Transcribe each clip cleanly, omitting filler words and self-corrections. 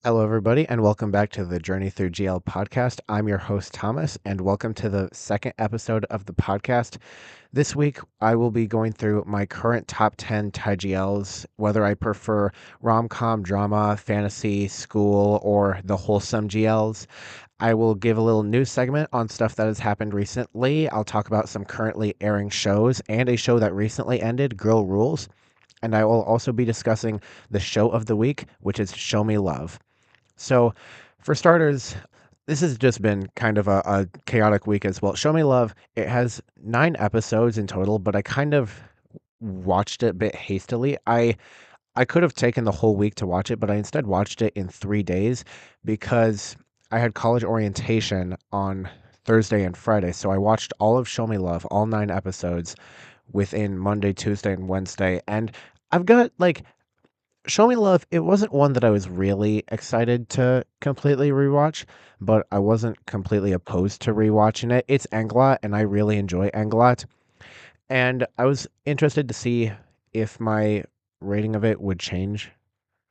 Hello, everybody, and welcome back to the Journey Through GL podcast. I'm your host, Thomas, and welcome to the second episode of the podcast. This week, I will be going through my current top 10 Thai GLs, whether I prefer rom com, drama, fantasy, school, or the wholesome GLs. I will give a little news segment on stuff that has happened recently. I'll talk about some currently airing shows and a show that recently ended, Girl Rules. And I will also be discussing the show of the week, which is Show Me Love. So, for starters, this has just been kind of a chaotic week as well. Show Me Love, it has 9 episodes in total, but I kind of watched it a bit hastily. I could have taken the whole week to watch it, but I instead watched it in 3 days because I had college orientation on Thursday and Friday. So I watched all of Show Me Love, all 9 episodes within Monday, Tuesday, and Wednesday. And I've got like Show Me Love, it wasn't one that I was really excited to completely rewatch, but I wasn't completely opposed to rewatching it. It's Englot, and I really enjoy Englot. And I was interested to see if my rating of it would change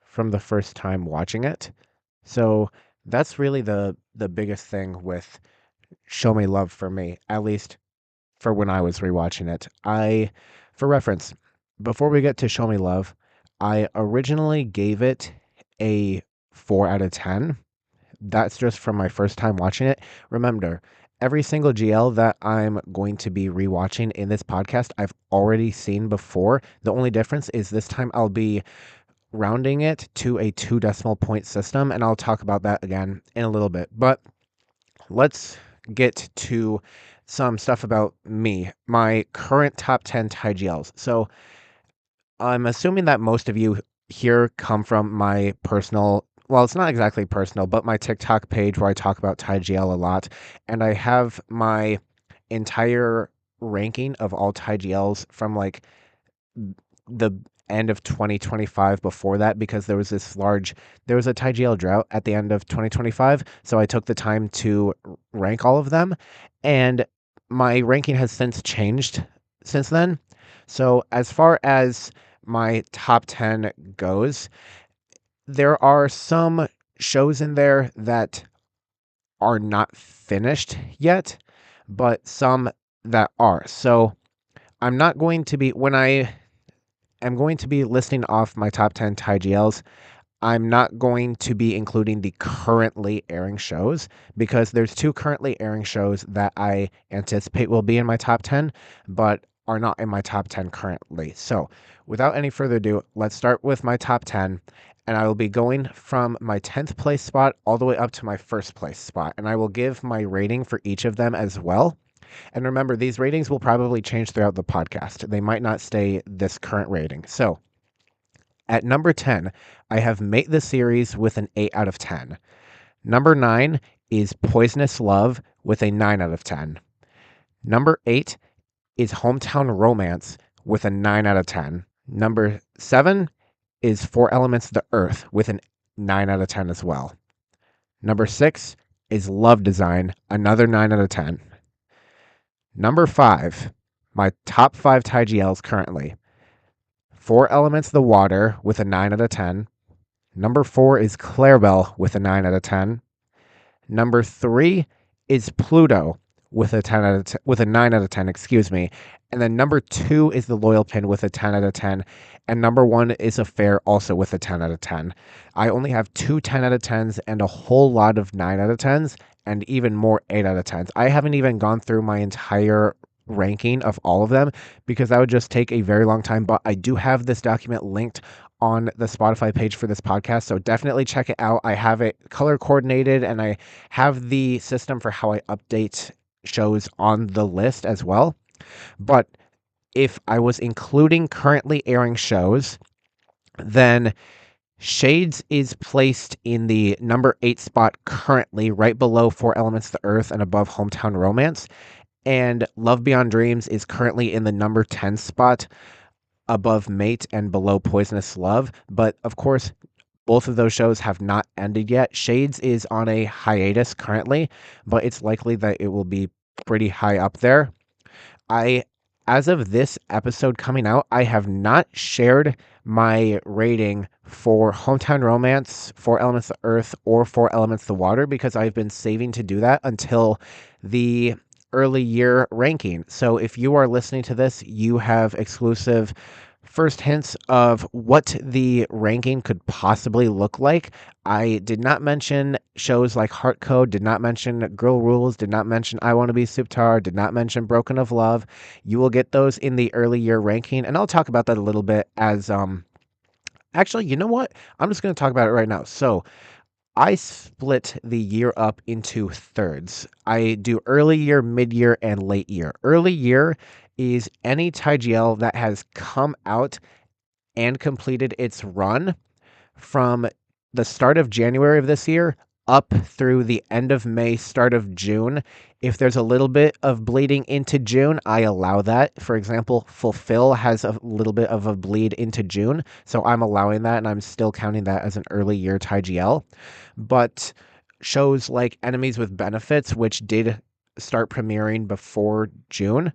from the first time watching it. So that's really the biggest thing with Show Me Love for me, at least for when I was rewatching it. For reference, before we get to Show Me Love, I originally gave it a 4 out of 10. That's just from my first time watching it. Remember, every single GL that I'm going to be rewatching in this podcast, I've already seen before. The only difference is this time I'll be rounding it to a 2 decimal point system, and I'll talk about that again in a little bit. But let's get to some stuff about me, my current top 10 Thai GLs. So I'm assuming that most of you here come from my personal, well, it's not exactly personal, but my TikTok page where I talk about Thai GL a lot. And I have my entire ranking of all Thai GLs from like the end of 2025 before that because there was a Thai GL drought at the end of 2025. So I took the time to rank all of them. And my ranking has since changed since then. So as far as my top 10 goes, there are some shows in there that are not finished yet, but some that are. So I'm not going to be, when I am going to be listing off my top 10 Thai GLs, I'm not going to be including the currently airing shows because there's 2 currently airing shows that I anticipate will be in my top 10, but are not in my top 10 currently. So, without any further ado, let's start with my top 10. And I will be going from my 10th place spot all the way up to my first place spot. And I will give my rating for each of them as well. And remember, these ratings will probably change throughout the podcast. They might not stay this current rating. So, at number 10, I have Mate the Series with an 8 out of 10. Number 9 is Poisonous Love with a 9 out of 10. Number 8 is Hometown Romance with a 9 out of 10. Number 7 is Four Elements of the Earth with a 9 out of 10 as well. Number 6 is Love Design, another 9 out of 10. Number 5, my top 5 Thai GLs currently. Four Elements of the Water with a 9 out of 10. Number 4 is Clarabelle with a 9 out of 10. Number 3 is Pluto with a 10 out of 10, with a 9 out of 10, excuse me. And then number 2 is The Loyal Pin with a 10 out of 10. And number 1 is Affair also with a 10 out of 10. I only have 2 10 out of 10s and a whole lot of 9 out of 10s and even more 8 out of 10s. I haven't even gone through my entire ranking of all of them because that would just take a very long time, but I do have this document linked on the Spotify page for this podcast, so definitely check it out. I have it color coordinated and I have the system for how I update shows on the list as well. But if I was including currently airing shows, then Shades is placed in the number 8 spot currently, right below Four Elements of the Earth and above Hometown Romance. And Love Beyond Dreams is currently in the number 10 spot above Mate and below Poisonous Love. But of course, both of those shows have not ended yet. Shades is on a hiatus currently, but it's likely that it will be pretty high up there. I as of this episode coming out, I have not shared my rating for Hometown Romance, For Elements of Earth, or For Elements of Water because I've been saving to do that until the early year ranking. So if you are listening to this, you have exclusive first hints of what the ranking could possibly look like. I did not mention shows like Heart Code, did not mention Girl Rules, did not mention I Want to Be Suptar, did not mention Broken of Love. You will get those in the early year ranking, and I'll talk about that a little bit as actually, you know what? I'm just going to talk about it right now. So, I split the year up into thirds. I do early year, mid year, and late year. Early year is any Thai GL that has come out and completed its run from the start of January of this year up through the end of May, start of June. If there's a little bit of bleeding into June, I allow that. For example, Fulfill has a little bit of a bleed into June, so I'm allowing that and I'm still counting that as an early year Thai GL. But shows like Enemies with Benefits, which did start premiering before June,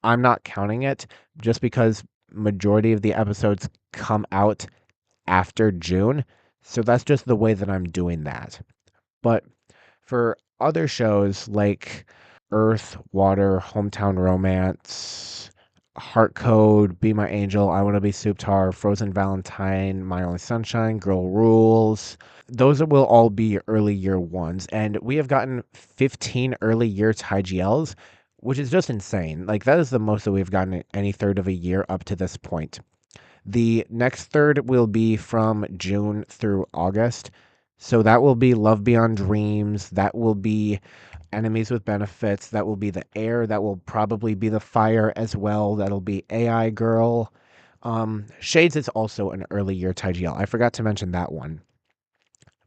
I'm not counting it just because majority of the episodes come out after June. So that's just the way that I'm doing that. But for other shows like Earth, Water, Hometown Romance, Heart Code, Be My Angel, I Want to Be Suptar, Frozen Valentine, My Only Sunshine, Girl Rules, those will all be early year ones. And we have gotten 15 early year Thai GLs, which is just insane. Like, that is the most that we've gotten any third of a year up to this point. The next third will be from June through August. So that will be Love Beyond Dreams. That will be Enemies with Benefits. That will be the Air. That will probably be the Fire as well. That'll be AI Girl. Shades is also an early year Thai GL. I forgot to mention that one.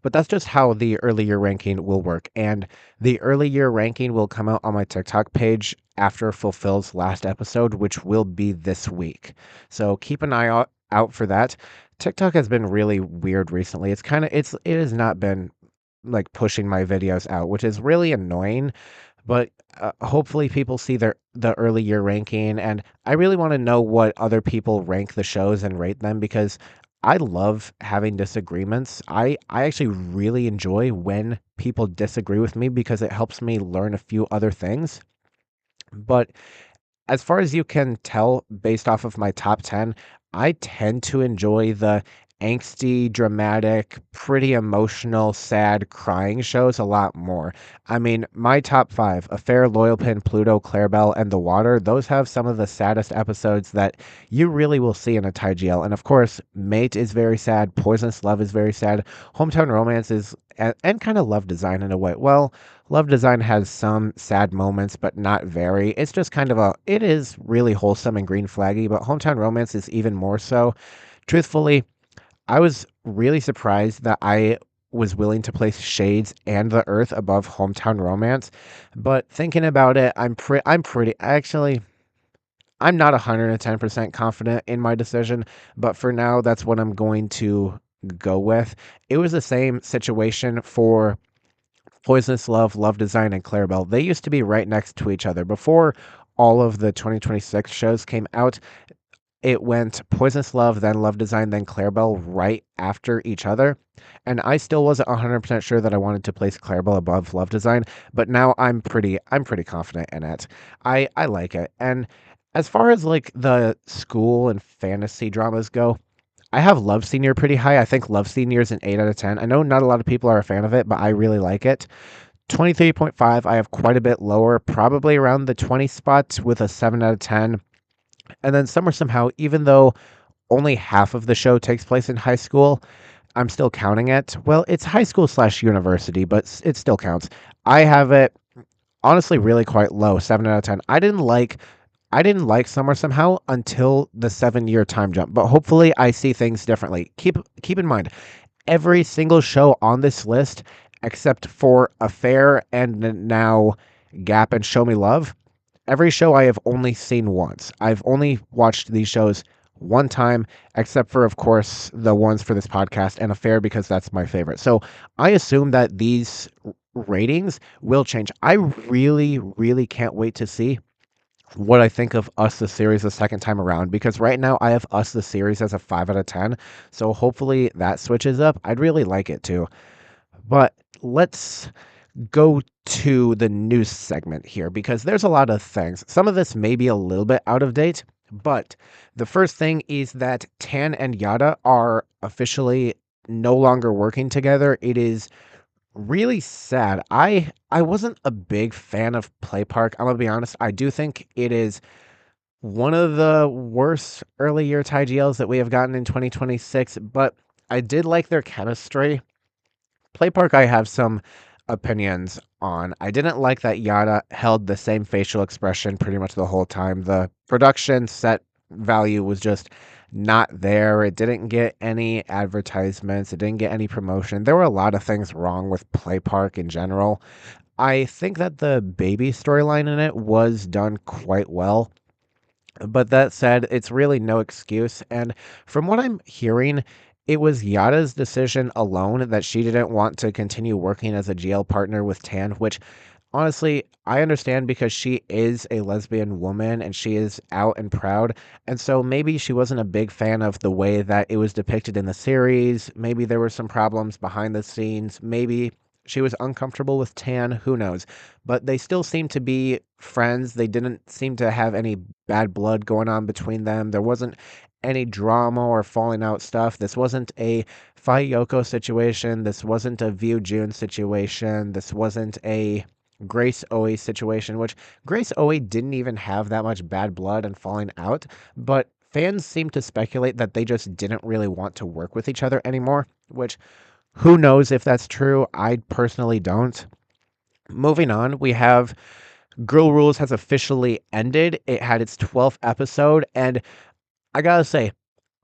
But that's just how the early year ranking will work. And the early year ranking will come out on my TikTok page after Fulfill's last episode, which will be this week. So keep an eye out for that. TikTok has been really weird recently. It has not been like pushing my videos out, which is really annoying. But hopefully people see the early year ranking, and I really want to know what other people rank the shows and rate them because I love having disagreements. I actually really enjoy when people disagree with me because it helps me learn a few other things. But as far as you can tell based off of my top 10, I tend to enjoy the angsty, dramatic, pretty emotional, sad, crying shows a lot more. I mean, my top five, Affair, Loyal Pin, Pluto, Clarabelle, and The Water, those have some of the saddest episodes that you really will see in a Thai GL. And of course, Mate is very sad, Poisonous Love is very sad, Hometown Romance is, and kind of Love Design in a way. Well, Love Design has some sad moments, but not very. It's just kind of it is really wholesome and green flaggy, but Hometown Romance is even more so. Truthfully, I was really surprised that I was willing to place Shades and The Earth above Hometown Romance, but thinking about it, actually, I'm not 110% confident in my decision, but for now, that's what I'm going to go with. It was the same situation for Poisonous Love, Love Design, and Clarabelle. They used to be right next to each other. Before all of the 2026 shows came out, it went Poisonous Love, then Love Design, then Clarabelle right after each other. And I still wasn't 100% sure that I wanted to place Clarabelle above Love Design, but now I'm pretty confident in it. I like it. And as far as like the school and fantasy dramas go, I have Love Senior pretty high. I think Love Senior is an 8 out of 10. I know not a lot of people are a fan of it, but I really like it. 23.5, I have quite a bit lower, probably around the 20 spot with a 7 out of 10. And then Somewhere Somehow, even though only half of the show takes place in high school, I'm still counting it. Well, it's high school slash university, but it still counts. I have it honestly really quite low, 7 out of 10. I didn't like Summer Somehow until the 7-year time jump, but hopefully I see things differently. Keep in mind, every single show on this list, except for Affair and now Gap and Show Me Love, every show I have only seen once. I've only watched these shows one time, except for, of course, the ones for this podcast and Affair because that's my favorite. So I assume that these ratings will change. I really, really can't wait to see what I think of Us the series the second time around, because right now I have Us the series as a 5 out of 10. So hopefully that switches up. I'd really like it to. But let's go to the news segment here because there's a lot of things. Some of this may be a little bit out of date, but the first thing is that Tan and Yada are officially no longer working together. It is really sad. I wasn't a big fan of Play Park. I'm gonna be honest. I do think it is one of the worst early year Thai GLs that we have gotten in 2026, but I did like their chemistry. Play Park, I have some opinions on. I didn't like that Yada held the same facial expression pretty much the whole time. The production set value was just not there. It didn't get any advertisements, it didn't get any promotion. There were a lot of things wrong with Play Park in general. I think that the baby storyline in it was done quite well. But that said, it's really no excuse. And from what I'm hearing, it was Yada's decision alone that she didn't want to continue working as a GL partner with Tan, which honestly, I understand because she is a lesbian woman and she is out and proud. And so maybe she wasn't a big fan of the way that it was depicted in the series. Maybe there were some problems behind the scenes. Maybe she was uncomfortable with Tan. Who knows? But they still seem to be friends. They didn't seem to have any bad blood going on between them. There wasn't any drama or falling out stuff. This wasn't a Fi Yoko situation. This wasn't a View June situation. This wasn't a Grace Oe situation, which Grace Oe didn't even have that much bad blood and falling out, but fans seem to speculate that they just didn't really want to work with each other anymore, which who knows if that's true? I personally don't. Moving on, we have Girl Rules has officially ended. It had its 12th episode, and I gotta say,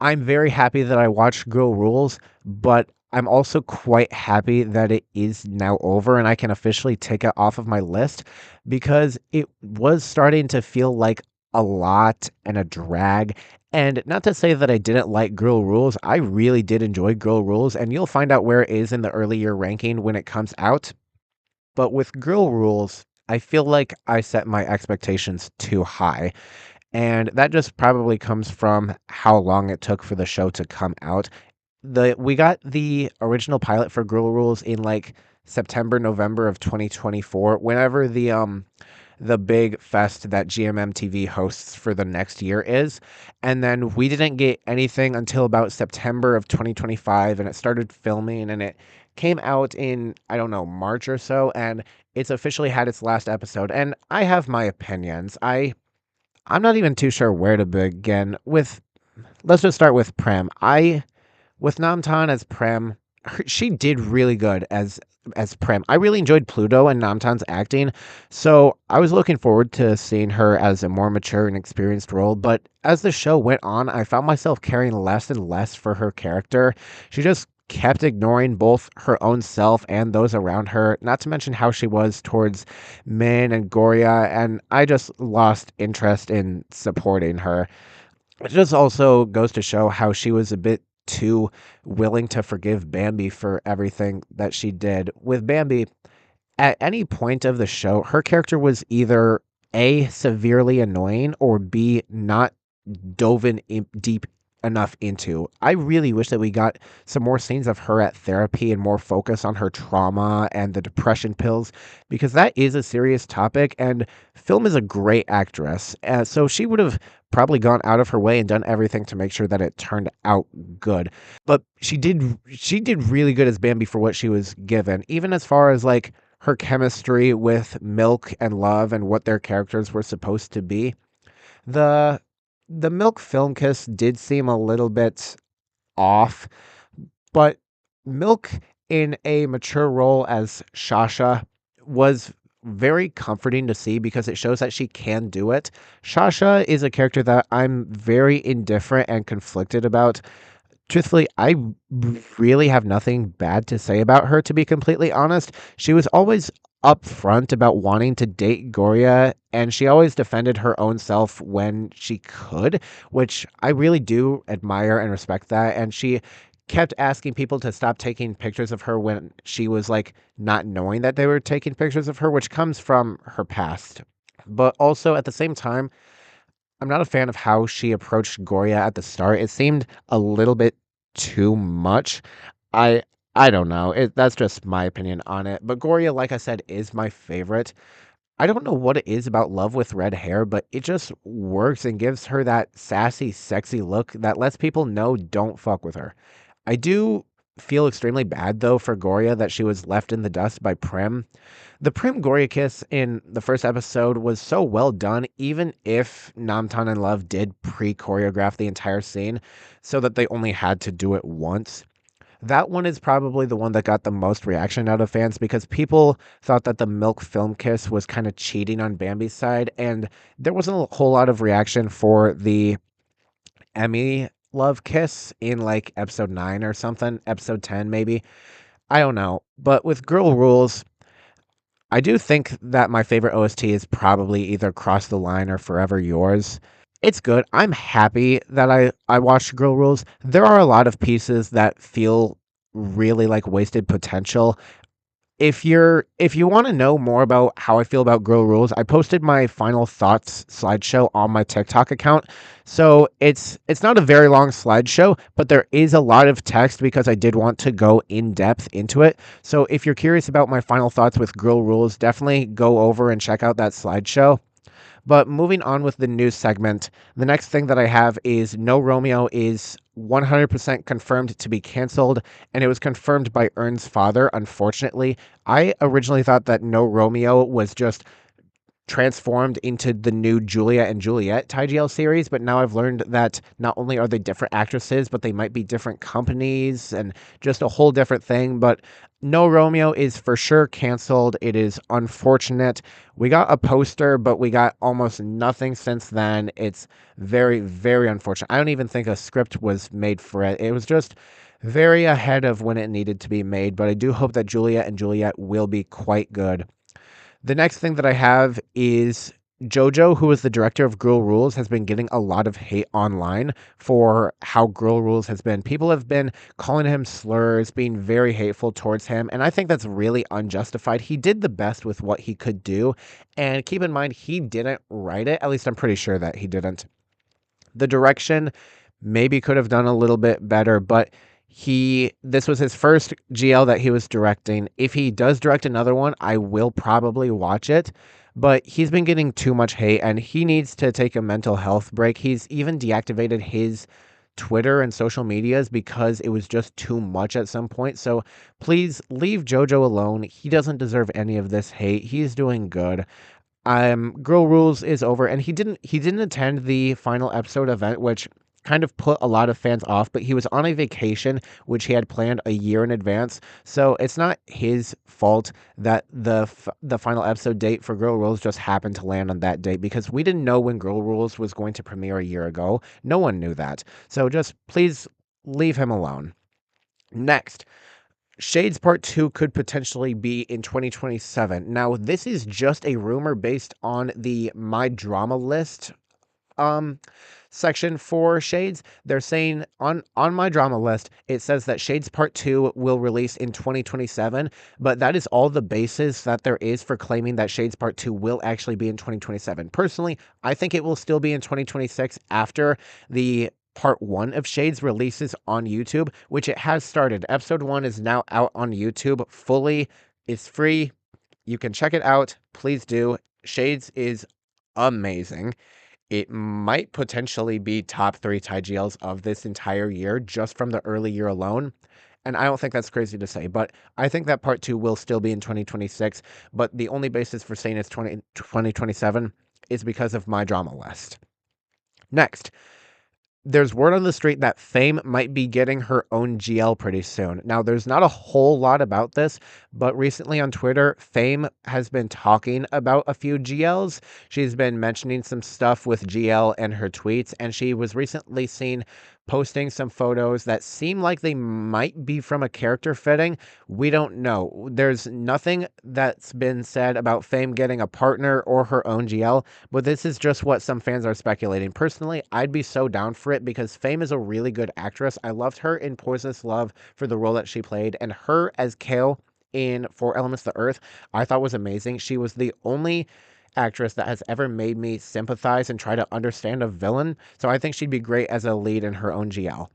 I'm very happy that I watched Girl Rules, but I'm also quite happy that it is now over and I can officially take it off of my list because it was starting to feel like a lot and a drag. And not to say that I didn't like Girl Rules, I really did enjoy Girl Rules, and you'll find out where it is in the early year ranking when it comes out. But with Girl Rules, I feel like I set my expectations too high. And that just probably comes from how long it took for the show to come out. We got the original pilot for Girl Rules in like September, November of 2024, whenever the big fest that GMM TV hosts for the next year is. And then we didn't get anything until about September of 2025, and it started filming and it came out in, I don't know, March or so, and it's officially had its last episode. And I have my opinions. I'm not even too sure where to begin with. Let's just start with Prem. With Namtan as Prem, she did really good as Prem. I really enjoyed Pluto and Namtan's acting, so I was looking forward to seeing her as a more mature and experienced role. But as the show went on, I found myself caring less and less for her character. She just kept ignoring both her own self and those around her, not to mention how she was towards Min and Goria, and I just lost interest in supporting her. It just also goes to show how she was a bit too willing to forgive Bambi for everything that she did. With Bambi, at any point of the show, her character was either A, severely annoying, or B, not deep enough into. I really wish that we got some more scenes of her at therapy and more focus on her trauma and the depression pills because that is a serious topic and Film is a great actress. So she would have probably gone out of her way and done everything to make sure that it turned out good. But she did really good as Bambi for what she was given, even as far as like her chemistry with Milk and Love and what their characters were supposed to be. The the Milk film kiss did seem a little bit off, but Milk in a mature role as Shasha was very comforting to see because it shows that she can do it. Shasha is a character that I'm very indifferent and conflicted about. Truthfully, I really have nothing bad to say about her, to be completely honest. She was always upfront about wanting to date Goria, and she always defended her own self when she could, which I really do admire and respect that. And she kept asking people to stop taking pictures of her when she was like not knowing that they were taking pictures of her, which comes from her past. But also at the same time, I'm not a fan of how she approached Goria at the start. It seemed a little bit too much. I I don't know. That's just my opinion on it. But Goria, like I said, is my favorite. I don't know what it is about Love with Red Hair, but it just works and gives her that sassy, sexy look that lets people know don't fuck with her. I do feel extremely bad though for Goria that she was left in the dust by Prim. The Prim Goria kiss in the first episode was so well done, even if Namtan and Love did pre-choreograph the entire scene so that they only had to do it once. That one is probably the one that got the most reaction out of fans because people thought that the milk film kiss was kind of cheating on Bambi's side, and there wasn't a whole lot of reaction for the Emmy love kiss in like episode 9 or something, episode 10 maybe. I don't know. But with Girl Rules, I do think that my favorite OST is probably either Cross the Line or Forever Yours. It's good. I'm happy that I watched Girl Rules. There are a lot of pieces that feel really like wasted potential. If you want to know more about how I feel about Girl Rules, I posted my final thoughts slideshow on my TikTok account. So it's not a very long slideshow, but there is a lot of text because I did want to go in depth into it. So if you're curious about my final thoughts with Girl Rules, definitely go over and check out that slideshow. But moving on with the news segment, the next thing that I have is No Romeo is 100% confirmed to be canceled, and it was confirmed by Ern's father, unfortunately. I originally thought that No Romeo was just transformed into the new Julia and Juliet Thai GL series, but now I've learned that not only are they different actresses, but they might be different companies and just a whole different thing. But No Romeo is for sure canceled. It is unfortunate. We got a poster, but we got almost nothing since then. It's very, very unfortunate. I don't even think a script was made for it. It was just very ahead of when it needed to be made, but I do hope that Julia and Juliet will be quite good. The next thing that I have is JoJo, who is the director of Girl Rules, has been getting a lot of hate online for how Girl Rules has been. People have been calling him slurs, being very hateful towards him, and I think that's really unjustified. He did the best with what he could do, and keep in mind, he didn't write it. At least I'm pretty sure that he didn't. The direction maybe could have done a little bit better, but this was his first GL that he was directing. If he does direct another one, I will probably watch it. But he's been getting too much hate and he needs to take a mental health break. He's even deactivated his Twitter and social medias because it was just too much at some point. So please leave JoJo alone. He doesn't deserve any of this hate. He's doing good. Girl Rules is over, and he didn't attend the final episode event, which kind of put a lot of fans off, but he was on a vacation which he had planned a year in advance, so it's not his fault that the final episode date for Girl Rules just happened to land on that date, because we didn't know when Girl Rules was going to premiere a year ago. No one knew that, so just please leave him alone. Next, Shades Part 2 could potentially be in 2027. Now, this is just a rumor based on the My Drama list um section for Shades. They're saying on My Drama list, it says that Shades Part 2 will release in 2027, but that is all the basis that there is for claiming that Shades Part 2 will actually be in 2027. Personally, I think it will still be in 2026 after the Part 1 of Shades releases on YouTube, which it has started. Episode 1 is now out on YouTube fully. It's free. You can check it out. Please do. Shades is amazing. It might potentially be top 3 Thai GLs of this entire year just from the early year alone. And I don't think that's crazy to say, but I think that part 2 will still be in 2026. But the only basis for saying it's 2027 is because of My Drama list. Next, there's word on the street that Fame might be getting her own GL pretty soon. Now, there's not a whole lot about this, but recently on Twitter, Fame has been talking about a few GLs. She's been mentioning some stuff with GL and her tweets, and she was recently seen posting some photos that seem like they might be from a character fitting. We don't know. There's nothing that's been said about Fame getting a partner or her own GL, but this is just what some fans are speculating. Personally, I'd be so down for it because Fame is a really good actress. I loved her in Poisonous Love for the role that she played, and her as Kale in Four Elements of the Earth, I thought was amazing. She was the only actress that has ever made me sympathize and try to understand a villain. So I think she'd be great as a lead in her own GL.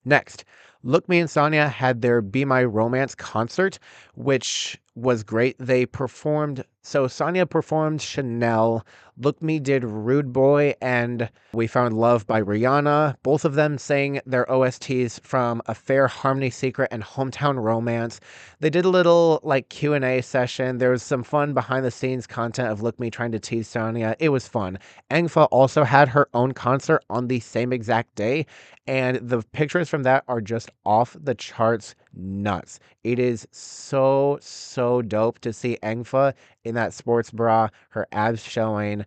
Next, Look Me and Sonia had their Be My Romance concert, which was great. They performed, so Sonia performed Chanel, Look Me did Rude Boy, and We Found Love by Rihanna. Both of them sang their OSTs from Affair, Harmony Secret, and Hometown Romance. They did a little like Q&A session. There was some fun behind the scenes content of Look Me trying to tease Sonia. It was fun. Engfa also had her own concert on the same exact day, and the pictures from that are just off the charts nuts. It is so, so dope to see Engfa in that sports bra, her abs showing.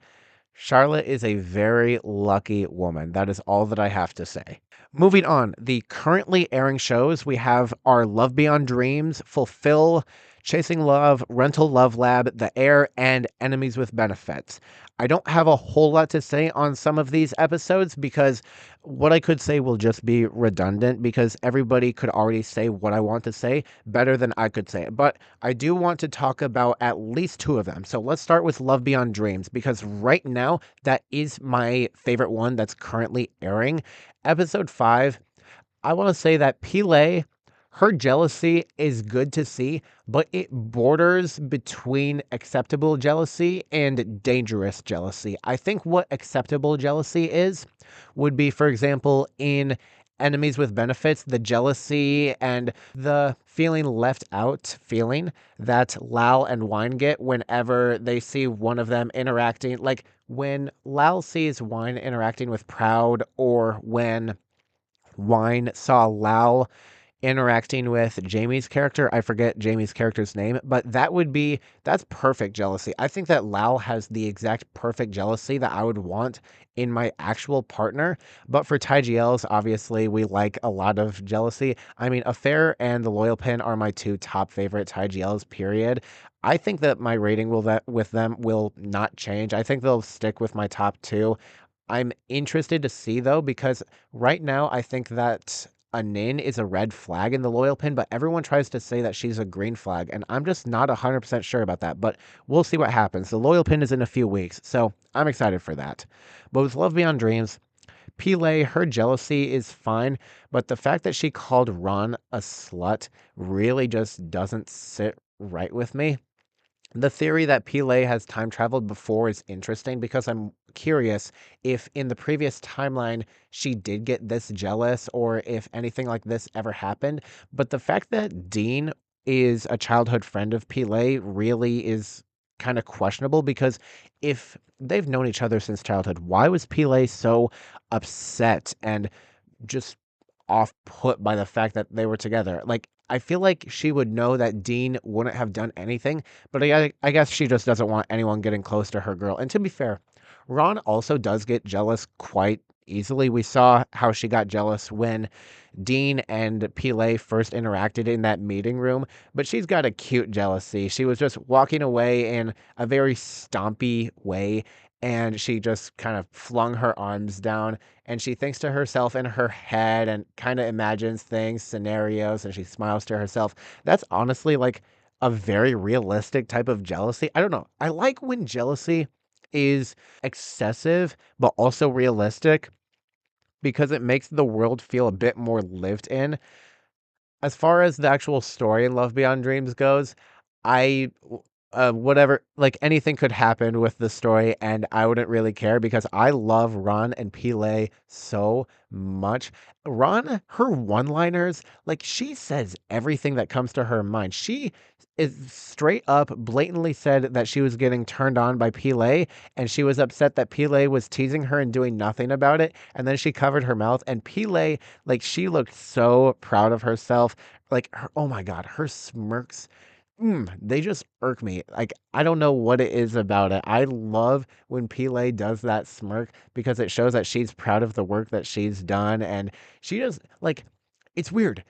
Charlotte is a very lucky woman. That is all that I have to say. Moving on, the currently airing shows we have are Love Beyond Dreams, Fulfill, Chasing Love, Rental Love Lab, The Air, and Enemies with Benefits. I don't have a whole lot to say on some of these episodes because what I could say will just be redundant because everybody could already say what I want to say better than I could say it. But I do want to talk about at least two of them. So let's start with Love Beyond Dreams because right now that is my favorite one that's currently airing. Episode 5, I want to say that Pile, her jealousy is good to see, but it borders between acceptable jealousy and dangerous jealousy. I think what acceptable jealousy is would be, for example, in Enemies with Benefits, the jealousy and the feeling left out feeling that Lal and Wine get whenever they see one of them interacting. Like when Lal sees Wine interacting with Proud, or when Wine saw Lal interacting with Jamie's character. I forget Jamie's character's name, but that's perfect jealousy. I think that Lal has the exact perfect jealousy that I would want in my actual partner. But for Thai GLs, obviously, we like a lot of jealousy. I mean, Affair and The Loyal Pin are my two top favorite Thai GLs, period. I think that my rating with them will not change. I think they'll stick with my top two. I'm interested to see though, because right now I think that a Nin is a red flag in the loyal pin, but everyone tries to say that she's a green flag, and I'm just not 100% sure about that, but we'll see what happens. The loyal pin is in a few weeks, so I'm excited for that. But with Love Beyond Dreams, Pile, her jealousy is fine, but the fact that she called Ron a slut really just doesn't sit right with me. The theory that Pele has time traveled before is interesting because I'm curious if in the previous timeline she did get this jealous or if anything like this ever happened. But the fact that Dean is a childhood friend of Pele really is kind of questionable because if they've known each other since childhood, why was Pele so upset and just off put by the fact that they were together? Like, I feel like she would know that Dean wouldn't have done anything, but I guess she just doesn't want anyone getting close to her girl. And to be fair, Ron also does get jealous quite easily. We saw how she got jealous when Dean and Pile first interacted in that meeting room, but she's got a cute jealousy. She was just walking away in a very stompy way, and she just kind of flung her arms down, and she thinks to herself in her head and kind of imagines things, scenarios, and she smiles to herself. That's honestly like a very realistic type of jealousy. I don't know. I like when jealousy is excessive, but also realistic because it makes the world feel a bit more lived in. As far as the actual story in Love Beyond Dreams goes, I whatever, like anything could happen with the story and I wouldn't really care because I love Ron and Pile so much. Ron, her one-liners, like she says everything that comes to her mind. She is straight up blatantly said that she was getting turned on by Pile and she was upset that Pile was teasing her and doing nothing about it, and then she covered her mouth, and Pile, like she looked so proud of herself. Like her, oh my god, her smirks, they just irk me. Like, I don't know what it is about it. I love when Pele does that smirk because it shows that she's proud of the work that she's done. And she just, like, it's weird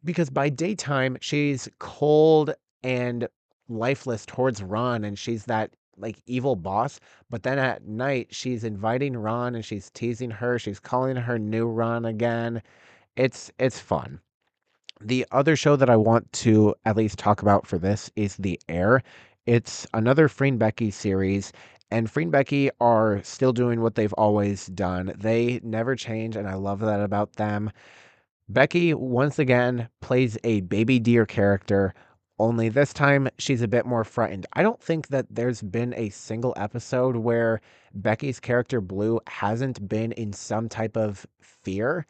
because by daytime, she's cold and lifeless towards Ron and she's that, like, evil boss. But then at night, she's inviting Ron and she's teasing her. She's calling her new Ron again. It's fun. The other show that I want to at least talk about for this is The Air. It's another Free and Becky series, and Free and Becky are still doing what they've always done. They never change, and I love that about them. Becky, once again, plays a baby deer character, only this time she's a bit more frightened. I don't think that there's been a single episode where Becky's character Blue hasn't been in some type of fear,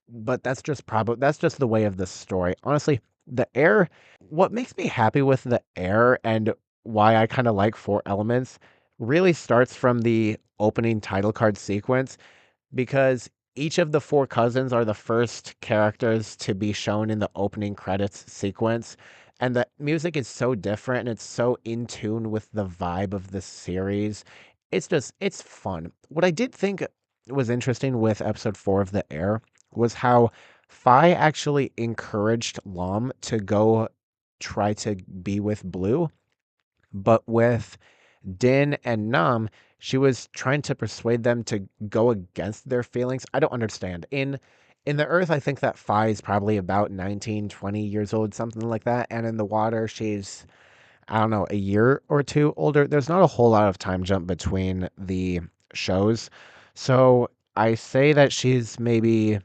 but that's just the way of the story. Honestly, the air, what makes me happy with the air and why I kind of like Four Elements really starts from the opening title card sequence, because each of the four cousins are the first characters to be shown in the opening credits sequence. And the music is so different and it's so in tune with the vibe of the series. It's fun. What I did think was interesting with episode 4 of The Air was how Fi actually encouraged Lom to go try to be with Blue, but with Din and Nam, she was trying to persuade them to go against their feelings. I don't understand. In the earth, I think that Fi is probably about 19, 20 years old, something like that. And in the water, she's, I don't know, a year or two older. There's not a whole lot of time jump between the shows. So I say that she's maybe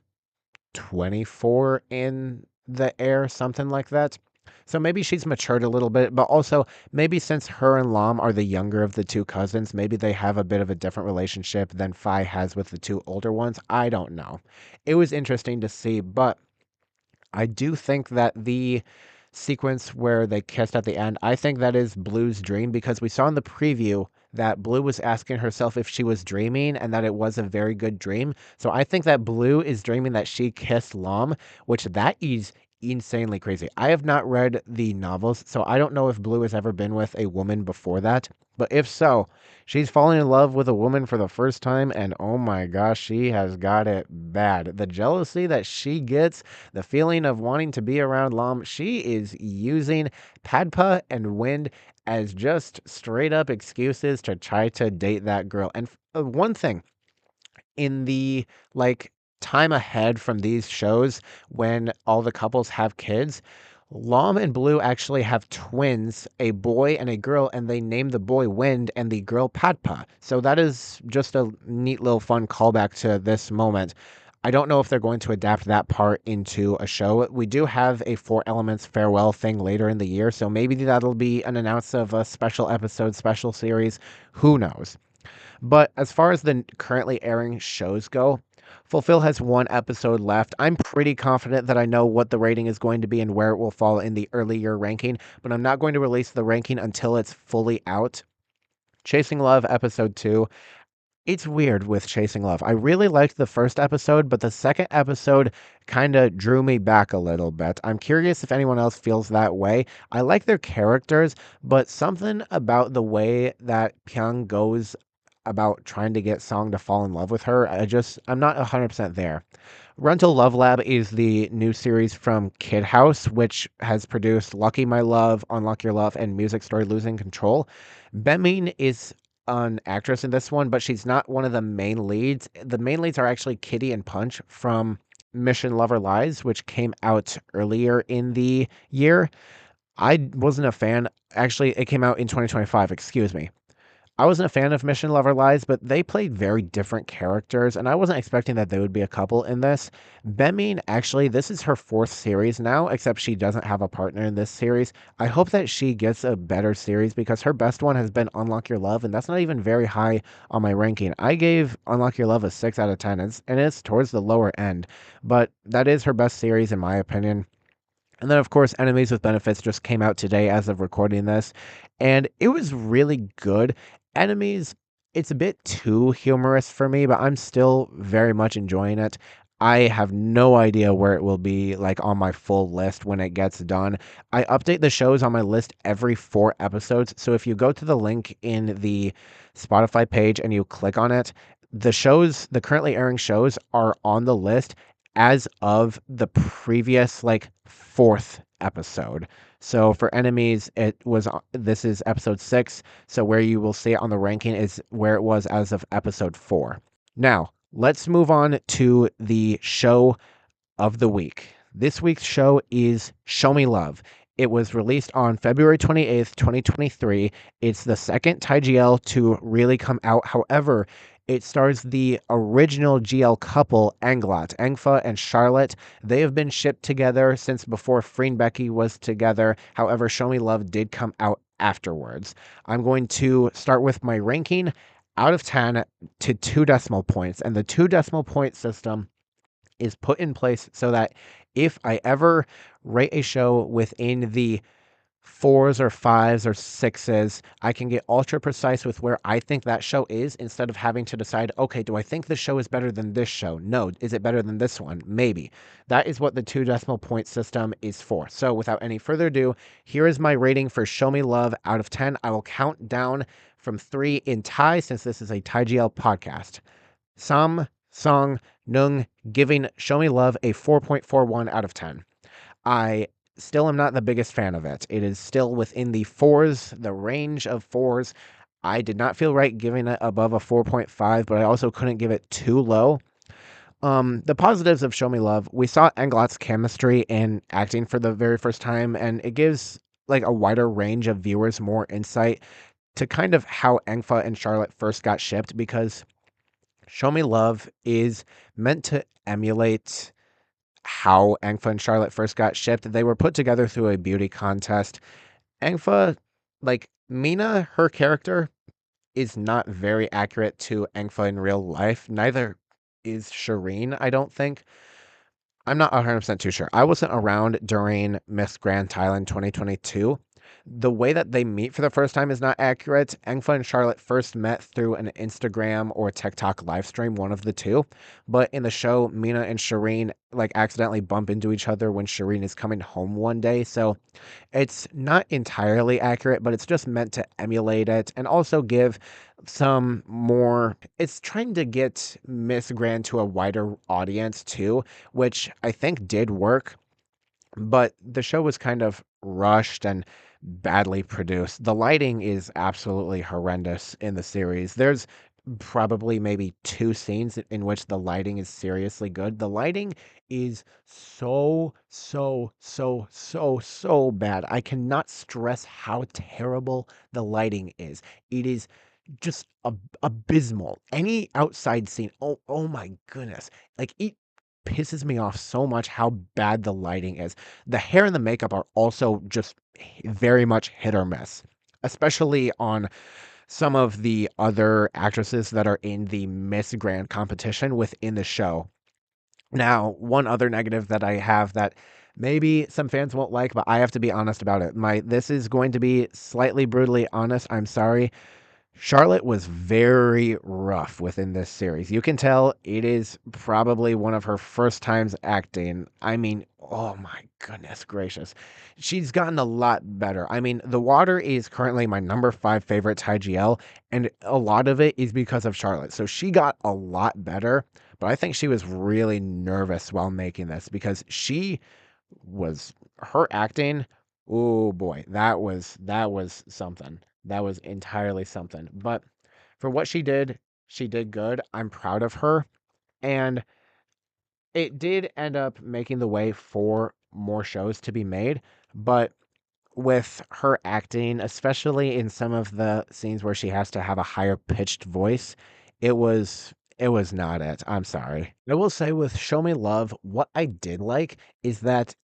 24 in the air, something like that. So maybe she's matured a little bit, but also maybe since her and Lam are the younger of the two cousins, maybe they have a bit of a different relationship than Fi has with the two older ones. I don't know. It was interesting to see, but I do think that the sequence where they kissed at the end, I think that is Blue's dream, because we saw in the preview that Blue was asking herself if she was dreaming and that it was a very good dream. So I think that Blue is dreaming that she kissed Lom, which that is insanely crazy. I have not read the novels, so I don't know if Blue has ever been with a woman before that. But if so, she's falling in love with a woman for the first time, and oh my gosh, she has got it bad. The jealousy that she gets, the feeling of wanting to be around Lam, she is using Padpa and Wind as just straight up excuses to try to date that girl. And one thing, in the like time ahead from these shows when all the couples have kids, Lom and Blue actually have twins, a boy and a girl, and they name the boy Wind and the girl Padpa. So that is just a neat little fun callback to this moment. I don't know if they're going to adapt that part into a show. We do have a Four Elements farewell thing later in the year, so maybe that'll be an announce of a special episode, special series. Who knows? But as far as the currently airing shows go, Fulfill has one episode left. I'm pretty confident that I know what the rating is going to be and where it will fall in the early year ranking, but I'm not going to release the ranking until it's fully out. Chasing Love episode 2. It's weird with Chasing Love. I really liked the first episode, but the second episode kind of drew me back a little bit. I'm curious if anyone else feels that way. I like their characters, but something about the way that Pyong goes about trying to get Song to fall in love with her, I'm not 100% there. Rental Love Lab is the new series from Kid House, which has produced Lucky My Love, Unlock Your Love, and Music Story Losing Control. Bemin is an actress in this one, but she's not one of the main leads. The main leads are actually Kitty and Punch from Mission Lover Lies, which came out earlier in the year. I wasn't a fan. Actually, it came out in 2025, excuse me. I wasn't a fan of Mission Lover Lies, but they played very different characters, and I wasn't expecting that they would be a couple in this. Bemin, actually, this is her fourth series now, except she doesn't have a partner in this series. I hope that she gets a better series because her best one has been Unlock Your Love, and that's not even very high on my ranking. I gave Unlock Your Love a 6 out of 10, and it's towards the lower end, but that is her best series in my opinion. And then, of course, Enemies with Benefits just came out today as of recording this, and it was really good. Enemies, it's a bit too humorous for me, but I'm still very much enjoying it. I have no idea where it will be like on my full list when it gets done. I update the shows on my list every 4 episodes. So if you go to the link in the Spotify page and you click on it, the currently airing shows are on the list as of the previous like fourth episode. So for Enemies, this is episode 6. So where you will see it on the ranking is where it was as of episode 4. Now, let's move on to the show of the week. This week's show is Show Me Love. It was released on February 28th, 2023. It's the second Thai GL to really come out. However, it stars the original GL couple, Englot, Engfa and Charlotte. They have been shipped together since before Free and Becky was together. However, Show Me Love did come out afterwards. I'm going to start with my ranking out of 10 to 2 decimal points. And the 2 decimal point system is put in place so that if I ever rate a show within the fours or fives or sixes, I can get ultra precise with where I think that show is instead of having to decide, okay, do I think this show is better than this show? No. Is it better than this one? Maybe. That is what the 2 decimal point system is for. So without any further ado, here is my rating for Show Me Love out of 10. I will count down from 3 in Thai since this is a Thai GL podcast. Sam, Song, Nung, giving Show Me Love a 4.41 out of 10. I still am not the biggest fan of it. It is still within the fours, the range of fours. I did not feel right giving it above a 4.5, but I also couldn't give it too low. The positives of Show Me Love, we saw Englot's chemistry in acting for the very first time, and it gives like a wider range of viewers more insight to kind of how Engfa and Charlotte first got shipped, because Show Me Love is meant to emulate how Engfa and Charlotte first got shipped. They were put together through a beauty contest. Engfa, like Mina, her character is not very accurate to Engfa in real life. Neither is Shireen, I don't think. I'm not 100% too sure. I wasn't around during Miss Grand Thailand 2022. The way that they meet for the first time is not accurate. Engfa and Charlotte first met through an Instagram or TikTok live stream, one of the two. But in the show, Mina and Shireen like accidentally bump into each other when Shireen is coming home one day. So it's not entirely accurate, but it's just meant to emulate it and also give some more. It's trying to get Miss Grand to a wider audience too, which I think did work, but the show was kind of rushed and badly produced. The lighting is absolutely horrendous in the series. There's probably maybe 2 scenes in which the lighting is seriously good. The lighting is so bad. I cannot stress how terrible the lighting is. It is just abysmal. Any outside scene, oh my goodness. Like it pisses me off so much how bad the lighting is. The hair and the makeup are also just very much hit or miss, especially on some of the other actresses that are in the Miss Grand competition within the show. Now, one other negative that I have that maybe some fans won't like, but I have to be honest about it. This is going to be slightly brutally honest. I'm sorry. Charlotte was very rough within this series. You can tell it is probably one of her first times acting. I mean, oh my goodness gracious. She's gotten a lot better. I mean, The Water is currently my number 5 favorite Thai GL, and a lot of it is because of Charlotte. So she got a lot better, but I think she was really nervous while making this because her acting. Oh boy, that was something. That was entirely something. But for what she did good. I'm proud of her. And it did end up making the way for more shows to be made. But with her acting, especially in some of the scenes where she has to have a higher pitched voice, it was not it. I'm sorry. I will say with Show Me Love, what I did like is that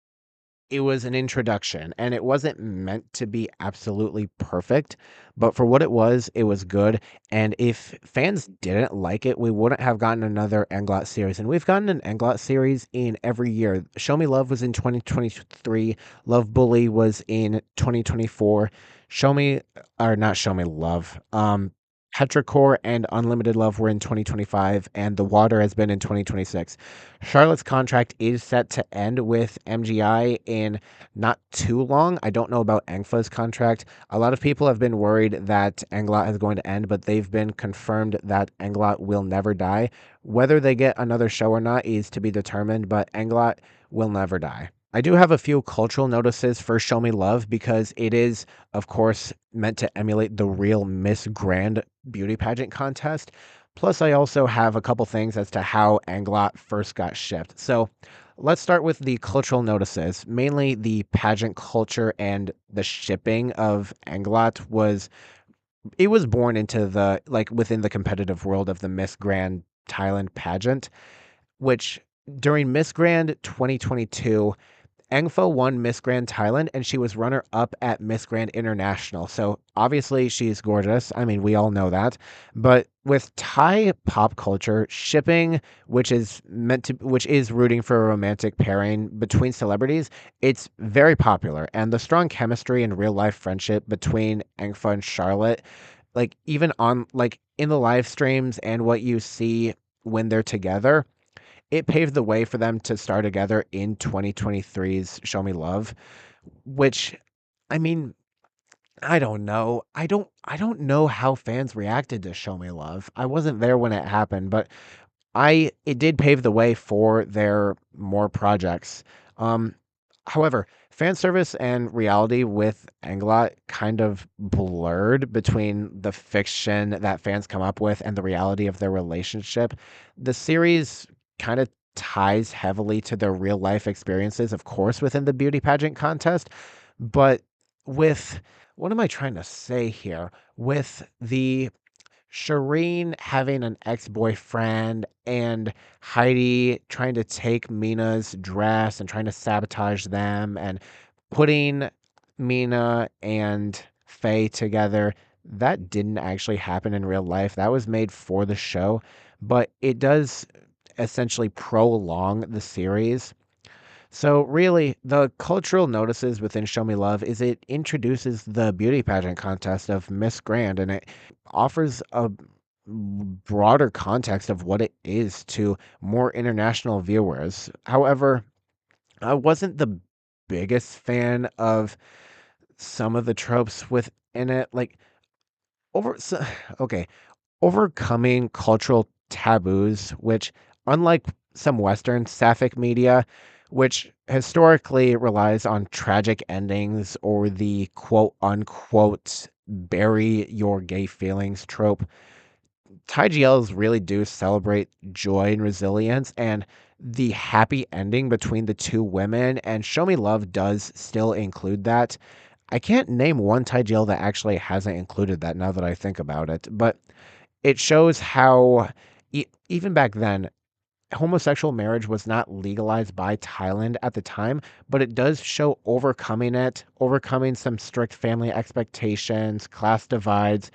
it was an introduction and it wasn't meant to be absolutely perfect, but for what it was good. And if fans didn't like it, we wouldn't have gotten another Englot series. And we've gotten an Englot series in every year. Show Me Love was in 2023. Love Bully was in 2024. Show Me, or not Show Me Love. Petrichor and Unlimited Love were in 2025, and The Water has been in 2026. Charlotte's contract is set to end with MGI in not too long. I don't know about Engfa's contract. A lot of people have been worried that Englot is going to end, but they've been confirmed that Englot will never die. Whether they get another show or not is to be determined, but Englot will never die. I do have a few cultural notices for Show Me Love because it is, of course, meant to emulate the real Miss Grand beauty pageant contest. Plus, I also have a couple things as to how Englot first got shipped. So, let's start with the cultural notices. Mainly the pageant culture and the shipping of Englot was born into the like within the competitive world of the Miss Grand Thailand pageant, which during Miss Grand 2022, Engfa won Miss Grand Thailand and she was runner up at Miss Grand International. So obviously she's gorgeous. I mean, we all know that. But with Thai pop culture, shipping, which is rooting for a romantic pairing between celebrities, it's very popular. And the strong chemistry and real life friendship between Engfa and Charlotte, like even on like in the live streams and what you see when they're together, it paved the way for them to star together in 2023's Show Me Love, which I mean, I don't know. I don't know how fans reacted to Show Me Love. I wasn't there when it happened, but I it did pave the way for their more projects. Um, However, fan service and reality with Englot kind of blurred between the fiction that fans come up with and the reality of their relationship. The series kind of ties heavily to their real life experiences, of course, within the beauty pageant contest, but with what am I trying to say here? With the Shireen having an ex-boyfriend and Heidi trying to take Mina's dress and trying to sabotage them and putting Mina and Faye together. That didn't actually happen in real life. That was made for the show, but it does essentially prolong the series. So really, the cultural notices within Show Me Love is it introduces the beauty pageant contest of Miss Grand and it offers a broader context of what it is to more international viewers. However, I wasn't the biggest fan of some of the tropes within it. Like over so, okay, overcoming cultural taboos, which, unlike some Western sapphic media, which historically relies on tragic endings or the quote unquote bury your gay feelings trope, Thai GLs really do celebrate joy and resilience and the happy ending between the two women, and Show Me Love does still include that. I can't name one Thai GL that actually hasn't included that now that I think about it, but it shows how even back then homosexual marriage was not legalized by Thailand at the time, but it does show overcoming some strict family expectations, class divides,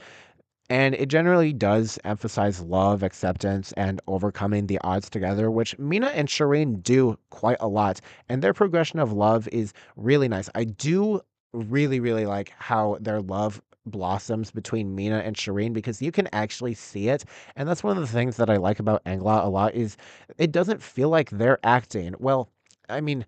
and it generally does emphasize love, acceptance, and overcoming the odds together, which Mina and Shireen do quite a lot. And their progression of love is really nice. I do really, really like how their love blossoms between Mina and Shireen because you can actually see it. And that's one of the things that I like about Englot a lot is it doesn't feel like they're acting. Well, I mean,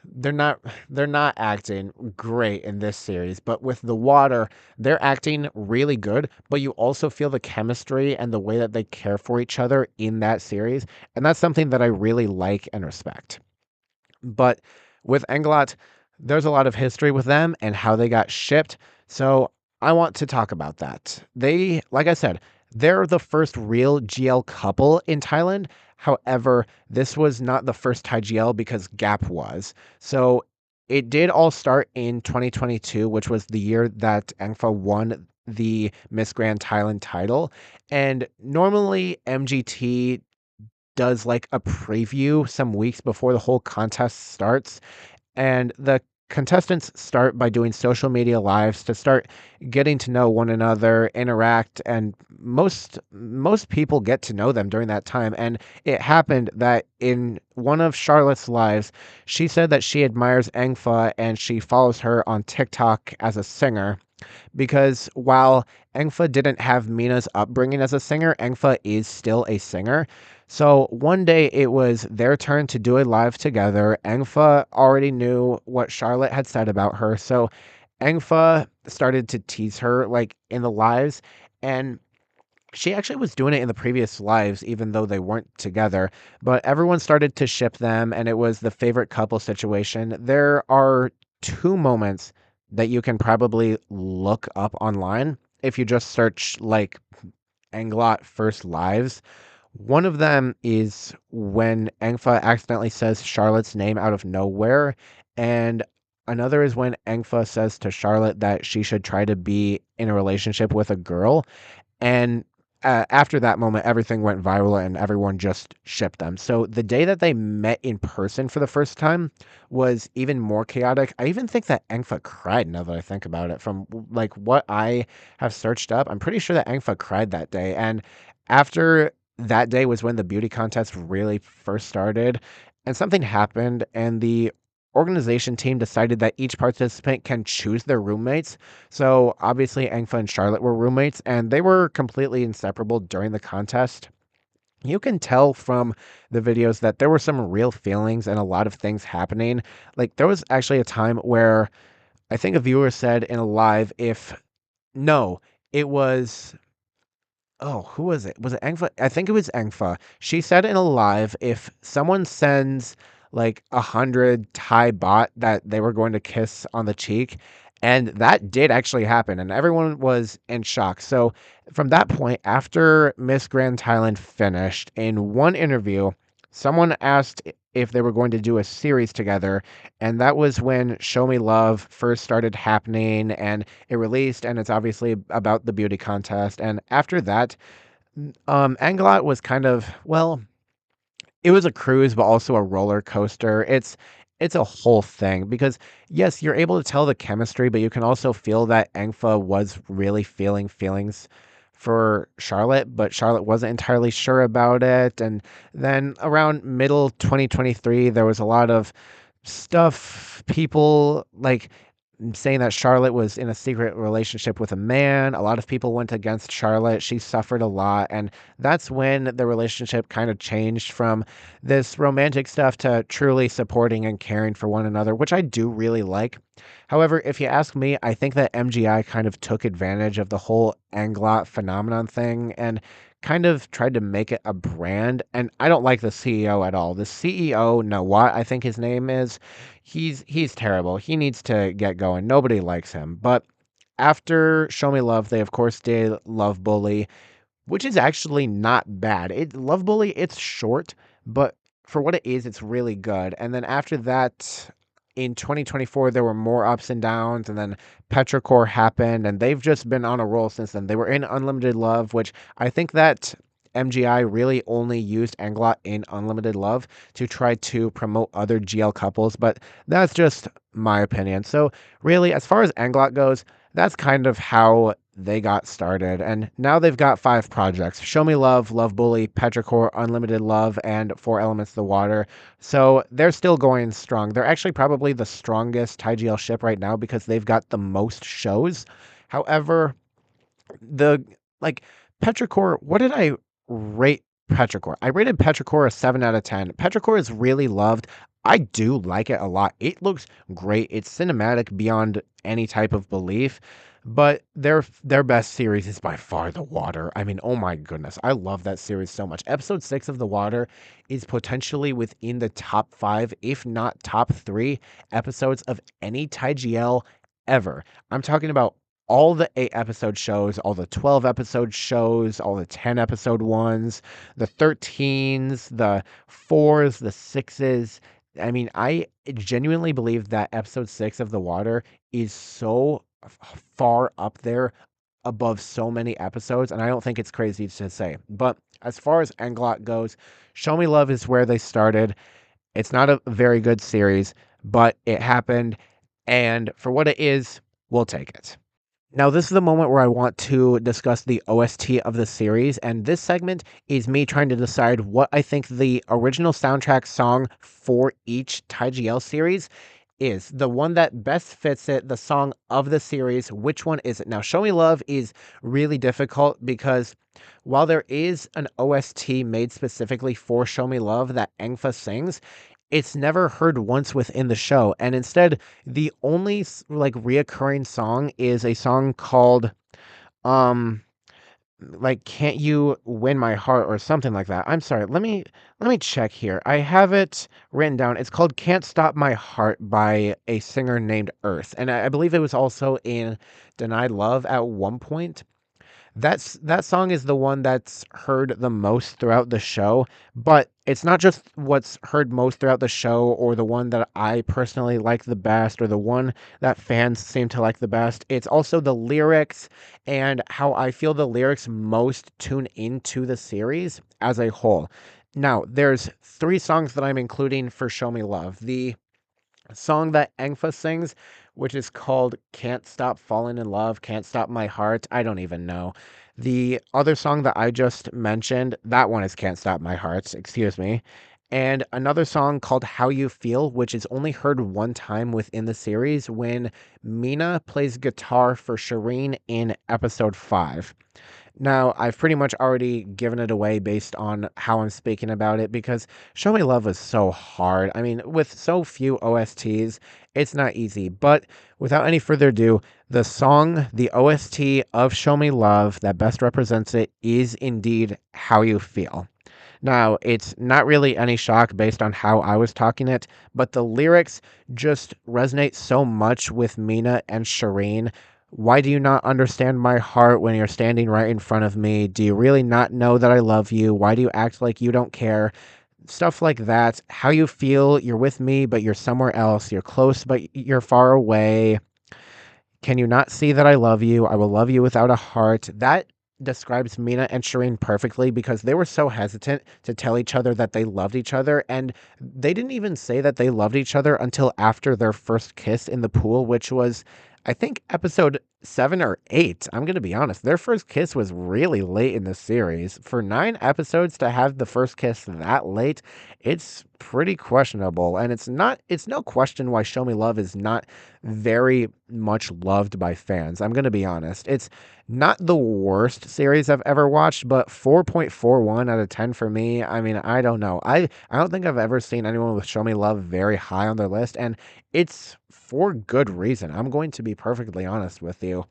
they're not they're not acting great in this series, but with the water, they're acting really good, but you also feel the chemistry and the way that they care for each other in that series, and that's something that I really like and respect. But with Englot, there's a lot of history with them and how they got shipped. So I want to talk about that. They, like I said, they're the first real GL couple in Thailand. However, this was not the first Thai GL because Gap was. So it did all start in 2022, which was the year that Angfa won the Miss Grand Thailand title. And normally MGT does like a preview some weeks before the whole contest starts. And the contestants start by doing social media lives to start getting to know one another, interact, and most people get to know them during that time. And it happened that in one of Charlotte's lives, she said that she admires Engfa and she follows her on TikTok as a singer because while Engfa didn't have Mina's upbringing as a singer, Engfa is still a singer. So one day it was their turn to do a live together. Engfa already knew what Charlotte had said about her, so Engfa started to tease her like in the lives, and she actually was doing it in the previous lives, even though they weren't together. But everyone started to ship them, and it was the favorite couple situation. There are two moments that you can probably look up online if you just search like Englot first lives. One of them is when Engfa accidentally says Charlotte's name out of nowhere, and another is when Engfa says to Charlotte that she should try to be in a relationship with a girl. And after that moment, everything went viral and everyone just shipped them. So the day that they met in person for the first time was even more chaotic. I even think that Engfa cried now that I think about it. From like what I have searched up, I'm pretty sure that Engfa cried that day. And after that day was when the beauty contest really first started, and something happened, and the organization team decided that each participant can choose their roommates. So obviously, Engfa and Charlotte were roommates, and they were completely inseparable during the contest. You can tell from the videos that there were some real feelings and a lot of things happening. Like, there was actually a time where I think a viewer said in a live, if no, it was oh, who was it? Was it Engfa? I think it was Engfa. She said in a live, if someone sends like 100 Thai bot, that they were going to kiss on the cheek. And that did actually happen, and everyone was in shock. So, from that point, after Miss Grand Thailand finished, in one interview, someone asked if they were going to do a series together. And that was when Show Me Love first started happening, and it released, and it's obviously about the beauty contest. And after that, Englot was kind of, well, it was a cruise, but also a roller coaster. It's a whole thing because yes, you're able to tell the chemistry, but you can also feel that Engfa was really feeling feelings for Charlotte, but Charlotte wasn't entirely sure about it. And then around middle 2023, there was a lot of stuff, people like saying that Charlotte was in a secret relationship with a man. A lot of people went against Charlotte. She suffered a lot. And that's when the relationship kind of changed from this romantic stuff to truly supporting and caring for one another, which I do really like. However, if you ask me, I think that MGI kind of took advantage of the whole Anglot phenomenon thing and kind of tried to make it a brand. And I don't like the CEO at all. The CEO, Nawat, I think his name is, he's terrible. He needs to get going. Nobody likes him. But after Show Me Love, they of course did Love Bully, which is actually not bad. Love Bully, it's short, but for what it is, it's really good. And then after that, in 2024, there were more ups and downs, and then Petrichor happened, and they've just been on a roll since then. They were in Unlimited Love, which I think that MGI really only used Englot in Unlimited Love to try to promote other GL couples, but that's just my opinion. So, really, as far as Englot goes, that's kind of how they got started. And now they've got 5 projects: Show Me Love, Love Bully, Petrichor, Unlimited Love, and 4 Elements of the Water. So they're still going strong. They're actually probably the strongest Thai GL ship right now because they've got the most shows. However, the like Petrichor, what did I rate Petrichor? I rated Petrichor a 7 out of 10. Petrichor is really loved. I do like it a lot. It looks great. It's cinematic beyond any type of belief. But their best series is by far The Water. I mean, oh my goodness. I love that series so much. Episode 6 of The Water is potentially within the top 5, if not top 3 episodes of any Thai GL ever. I'm talking about all the 8 episode shows, all the 12 episode shows, all the 10 episode ones, the 13s, the 4s, the 6s. I mean, I genuinely believe that episode 6 of The Water is so far up there above so many episodes, and I don't think it's crazy to say. But as far as Englot goes, Show Me Love is where they started. It's not a very good series, but it happened, and for what it is, we'll take it. Now, this is the moment where I want to discuss the OST of the series, and this segment is me trying to decide what I think the original soundtrack song for each Thai GL series is. The one that best fits it, the song of the series, which one is it? Now, Show Me Love is really difficult because while there is an OST made specifically for Show Me Love that Engfa sings, it's never heard once within the show. And instead, the only like reoccurring song is a song called um like Can't You Win My Heart or something like that. I'm sorry. Let me check here. I have it written down. It's called Can't Stop My Heart by a singer named Earth. And I believe it was also in Denied Love at one point. That song is the one that's heard the most throughout the show, but it's not just what's heard most throughout the show or the one that I personally like the best or the one that fans seem to like the best. It's also the lyrics and how I feel the lyrics most tune into the series as a whole. Now, there's three songs that I'm including for Show Me Love. The song that Engfa sings, which is called Can't Stop Falling in Love, Can't Stop My Heart. I don't even know. The other song that I just mentioned, that one is Can't Stop My Heart, excuse me. And another song called How You Feel, which is only heard one time within the series when Mina plays guitar for Shireen in episode 5. Now, I've pretty much already given it away based on how I'm speaking about it because Show Me Love was so hard. I mean, with so few OSTs, it's not easy. But without any further ado, the OST of Show Me Love that best represents it is indeed How You Feel. Now, it's not really any shock based on how I was talking it, but the lyrics just resonate so much with Mina and Shireen. Why do you not understand my heart when you're standing right in front of me? Do you really not know that I love you? Why do you act like you don't care? Stuff like that. How you feel, you're with me, but you're somewhere else. You're close, but you're far away. Can you not see that I love you? I will love you without a heart. That describes Mina and Shireen perfectly because they were so hesitant to tell each other that they loved each other. And they didn't even say that they loved each other until after their first kiss in the pool, which was, I think, episode 7 or 8. I'm going to be honest. Their first kiss was really late in the series. For 9 episodes to have the first kiss that late, it's pretty questionable. And it's no question why Show Me Love is not very much loved by fans. I'm going to be honest. It's not the worst series I've ever watched, but 4.41 out of 10 for me. I mean, I don't know. I don't think I've ever seen anyone with Show Me Love very high on their list, and it's for good reason. I'm going to be perfectly honest with you.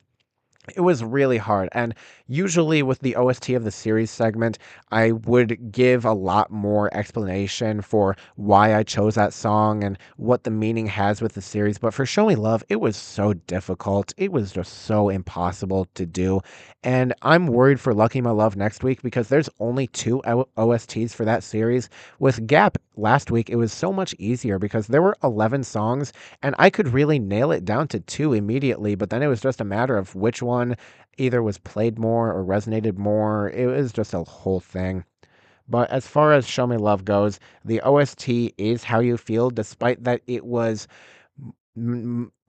It was really hard. And usually with the OST of the series segment, I would give a lot more explanation for why I chose that song and what the meaning has with the series. But for Show Me Love, it was so difficult. It was just so impossible to do. And I'm worried for Lucky My Love next week because there's only two OSTs for that series. With Gap last week, it was so much easier because there were 11 songs and I could really nail it down to two immediately, but then it was just a matter of which one either was played more or resonated more. It was just a whole thing. But as far as Show Me Love goes, the OST is How You Feel, despite that it was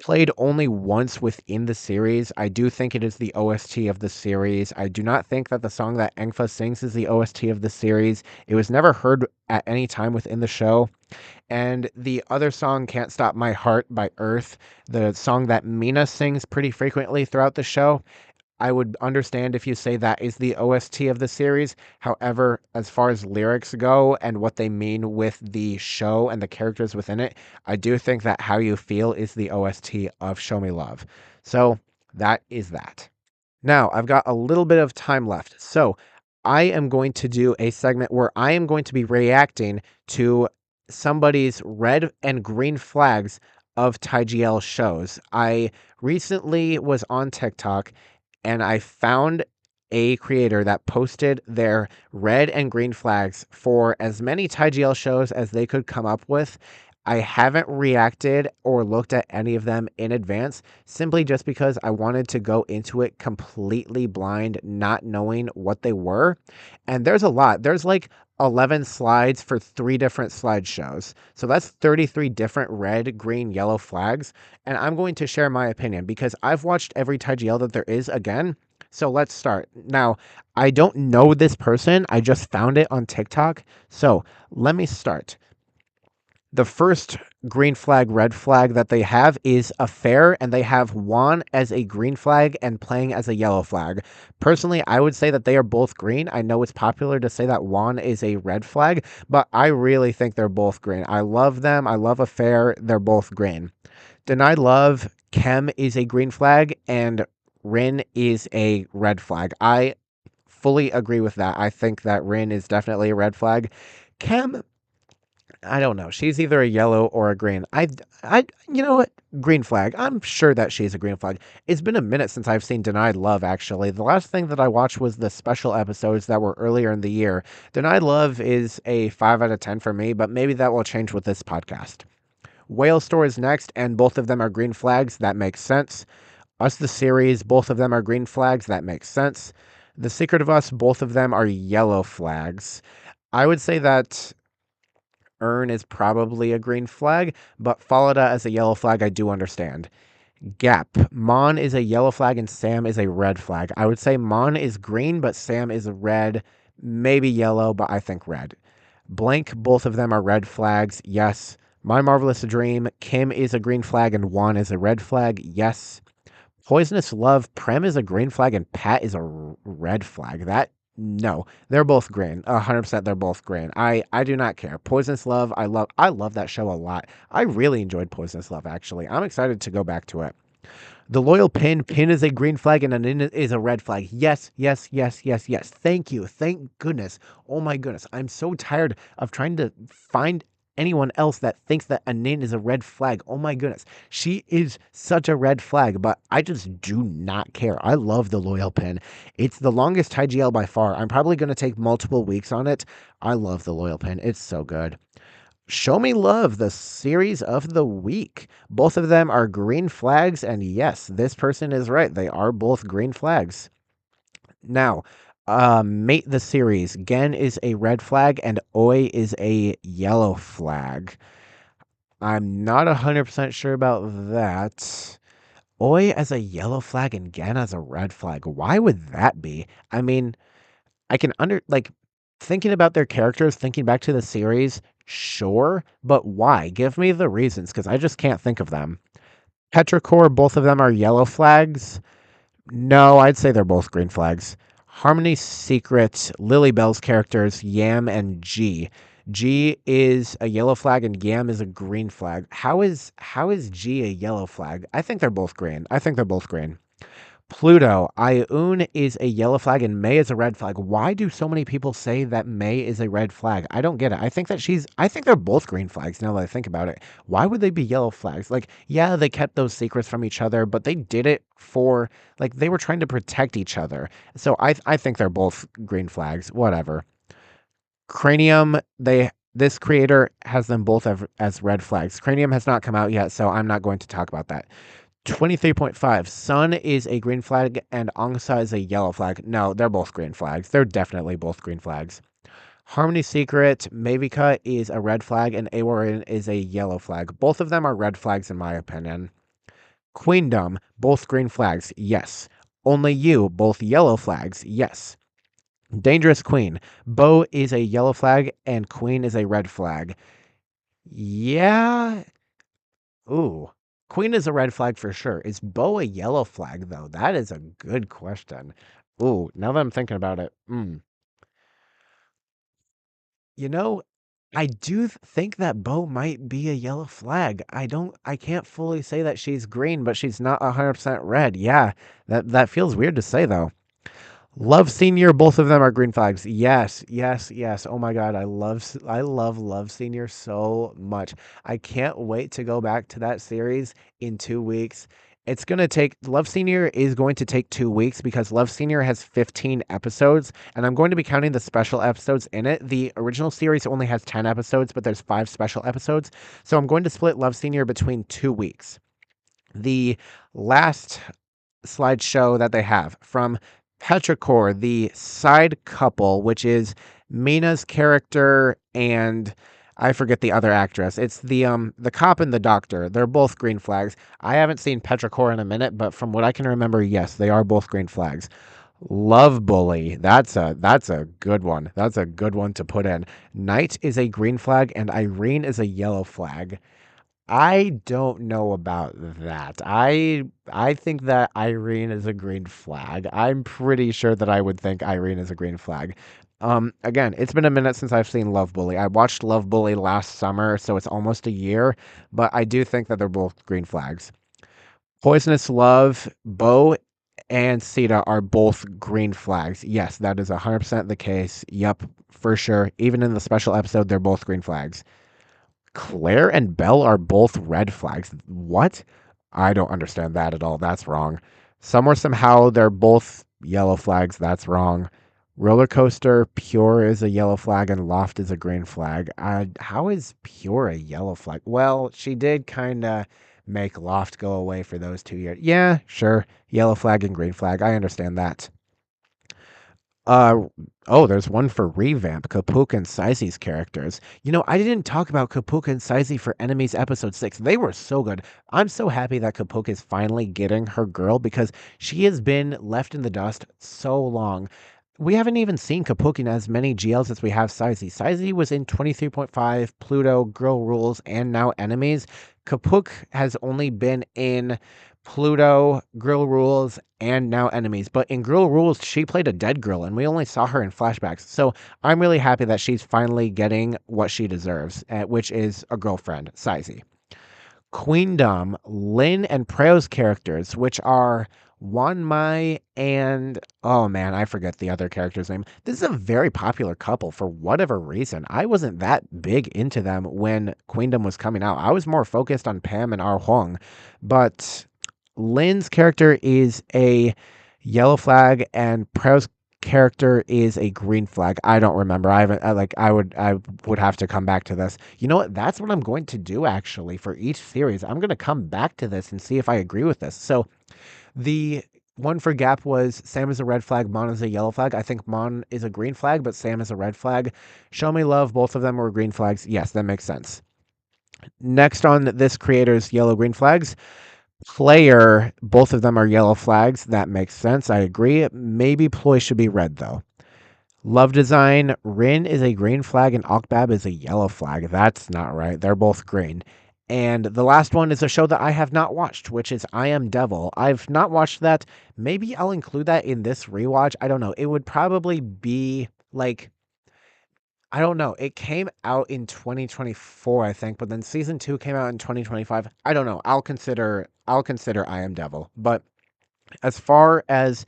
played only once within the series. I do think it is the OST of the series. I do not think that the song that Engfa sings is the OST of the series. It was never heard at any time within the show. And the other song, Can't Stop My Heart by Earth, the song that Mina sings pretty frequently throughout the show, I would understand if you say that is the OST of the series. However, as far as lyrics go and what they mean with the show and the characters within it, I do think that How You Feel is the OST of Show Me Love. So that is that. Now, I've got a little bit of time left. So, I am going to do a segment where I am going to be reacting to somebody's red and green flags of Thai GL shows. I recently was on TikTok and I found a creator that posted their red and green flags for as many Thai GL shows as they could come up with. I haven't reacted or looked at any of them in advance simply just because I wanted to go into it completely blind, not knowing what they were. And there's a lot. There's like 11 slides for 3 different slideshows. So that's 33 different red, green, yellow flags. And I'm going to share my opinion because I've watched every Thai GL that there is again. So let's start. Now, I don't know this person. I just found it on TikTok. So let me start. The first green flag, red flag that they have is a fair, and they have Juan as a green flag and playing as a yellow flag. Personally, I would say that they are both green. I know it's popular to say that Juan is a red flag, but I really think they're both green. I love them. I love a fair. They're both green. Denied Love, Kem is a green flag, and Rin is a red flag. I fully agree with that. I think that Rin is definitely a red flag. Kem I don't know. She's either a yellow or a green. You know what? Green flag. I'm sure that she's a green flag. It's been a minute since I've seen Denied Love, actually. The last thing that I watched was the special episodes that were earlier in the year. Denied Love is a 5 out of 10 for me, but maybe that will change with this podcast. Whale Store is next, and both of them are green flags. That makes sense. Us, the series, both of them are green flags. That makes sense. The Secret of Us, both of them are yellow flags. I would say that Earn is probably a green flag, but Falada as a yellow flag, I do understand. Gap. Mon is a yellow flag and Sam is a red flag. I would say Mon is green, but Sam is red, maybe yellow, but I think red. Blank, both of them are red flags. Yes. My Marvelous Dream, Kim is a green flag and Juan is a red flag. Yes. Poisonous Love, Prem is a green flag and Pat is a red flag. No, they're both green. 100% they're both green. I do not care. Poisonous Love, I love that show a lot. I really enjoyed Poisonous Love, actually. I'm excited to go back to it. The Loyal Pin is a green flag and an in is a red flag. Yes, yes, yes, yes, yes. Thank you. Thank goodness. Oh my goodness. I'm so tired of trying to find anyone else that thinks that Anin is a red flag. Oh my goodness. She is such a red flag, but I just do not care. I love the Loyal Pin. It's the longest Thai GL by far. I'm probably going to take multiple weeks on it. I love the Loyal Pin. It's so good. Show Me Love, the series of the week. Both of them are green flags, and yes, this person is right. They are both green flags. Now, Mate the series. Gen is a red flag, and Oi is a yellow flag. I'm not 100% sure about that. Oi as a yellow flag and Gen as a red flag. Why would that be? I mean, I can thinking about their characters, thinking back to the series, sure, but why? Give me the reasons because I just can't think of them. Petrichor, both of them are yellow flags. No, I'd say they're both green flags. Harmony's Secret, Lily Bell's characters, Yam and G. G is a yellow flag and Yam is a green flag. How is G a yellow flag? I think they're both green. I think they're both green. Pluto, Ioun is a yellow flag and May is a red flag. Why do so many people say that May is a red flag? I don't get it. I think they're both green flags now that I think about it. Why would they be yellow flags? Like, yeah, they kept those secrets from each other, but they did it for, like, they were trying to protect each other. So I think they're both green flags. Whatever. Cranium, this creator has them both as red flags. Cranium has not come out yet, so I'm not going to talk about that. 23.5. Sun is a green flag and Angsa is a yellow flag. No, they're both green flags. They're definitely both green flags. Harmony Secret, Mavika is a red flag and Awarin is a yellow flag. Both of them are red flags in my opinion. Queendom, both green flags. Yes. Only You, both yellow flags. Yes. Dangerous Queen, Bo is a yellow flag and Queen is a red flag. Yeah, ooh. Queen is a red flag for sure. Is Bo a yellow flag, though? That is a good question. Ooh, now that I'm thinking about it, you know, I do think that Bo might be a yellow flag. I can't fully say that she's green, but she's not 100% red. Yeah, that feels weird to say, though. Love Senior, both of them are green flags. Yes, yes, yes. Oh my God, I love Love Senior so much. I can't wait to go back to that series in 2 weeks. It's gonna take Love Senior is going to take 2 weeks because Love Senior has 15 episodes, and I'm going to be counting the special episodes in it. The original series only has 10 episodes, but there's 5 special episodes. So I'm going to split Love Senior between 2 weeks. The last slideshow that they have from Petrichor, the side couple, which is Mina's character and I forget the other actress. It's the cop and the doctor. They're both green flags. I haven't seen Petrichor in a minute, but from what I can remember, yes, they are both green flags. Love Bully. That's a good one. That's a good one to put in. Knight is a green flag and Irene is a yellow flag. I don't know about that. I think that Irene is a green flag. I'm pretty sure that I would think Irene is a green flag. Again, it's been a minute since I've seen Love Bully. I watched Love Bully last summer, so it's almost a year, but I do think that they're both green flags. Poisonous Love, Bo and Sita are both green flags. Yes, that is 100% the case. Yep, for sure. Even in the special episode, they're both green flags. Claire and Belle are both red flags. What? I don't understand that at all. That's wrong. Somewhere, somehow, they're both yellow flags. That's wrong. Roller coaster, pure is a yellow flag and loft is a green flag. How is pure a yellow flag? Well, she did kind of make loft go away for those 2 years. Yeah, sure. Yellow flag and green flag. I understand that. Uh oh, there's one for revamp. Kapuk and Saizi's characters. I didn't talk about Kapuk and Saizi for Enemies episode 6. They were so good. I'm so happy that Kapuk is finally getting her girl because she has been left in the dust so long. We haven't even seen Kapuk in as many GLs as we have Saizi. Saizi was in 23.5, Pluto, Girl Rules, and now Enemies. Kapuk has only been in Pluto, Girl Rules, and now Enemies. But in Girl Rules, she played a dead girl, and we only saw her in flashbacks. So I'm really happy that she's finally getting what she deserves, which is a girlfriend, Saizi. Queendom, Lin and Preo's characters, which are Wan Mai and oh man, I forget the other character's name. This is a very popular couple for whatever reason. I wasn't that big into them when Queendom was coming out. I was more focused on Pam and Ar Huang, but Lin's character is a yellow flag and Preo's character is a green flag. I don't remember. I haven't I would have to come back to this. You know what? That's what I'm going to do actually for each series. I'm going to come back to this and see if I agree with this. So the one for Gap was Sam is a red flag, Mon is a yellow flag. I think Mon is a green flag, but Sam is a red flag. Show Me Love, both of them were green flags. Yes, that makes sense. Next on this creator's yellow green flags, Player, both of them are yellow flags. That makes sense. I agree. Maybe Ploy should be red, though. Love Design, Rin is a green flag and Okbab is a yellow flag. That's not right. They're both green. And the last one is a show that I have not watched, which is I Am Devil. I've not watched that. Maybe I'll include that in this rewatch. I don't know. It would probably be like I don't know. It came out in 2024, I think, but then season 2 came out in 2025. I don't know. I'll consider I Am Devil. But as far as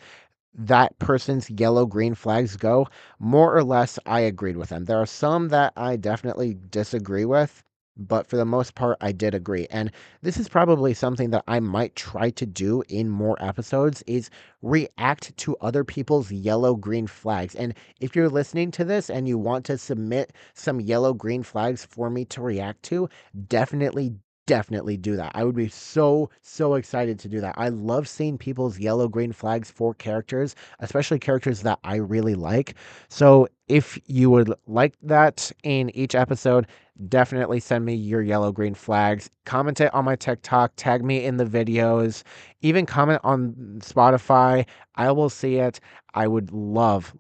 that person's yellow green flags go, more or less I agreed with them. There are some that I definitely disagree with, but for the most part I did agree. And this is probably something that I might try to do in more episodes is react to other people's yellow green flags. And if you're listening to this and you want to submit some yellow green flags for me to react to, definitely do that. I would be so excited to do that. I love seeing people's yellow green flags for characters, especially characters that I really like. So if you would like that in each episode, definitely send me your yellow green flags. Comment it on my TikTok, tag me in the videos, even comment on Spotify. I will see it. I would love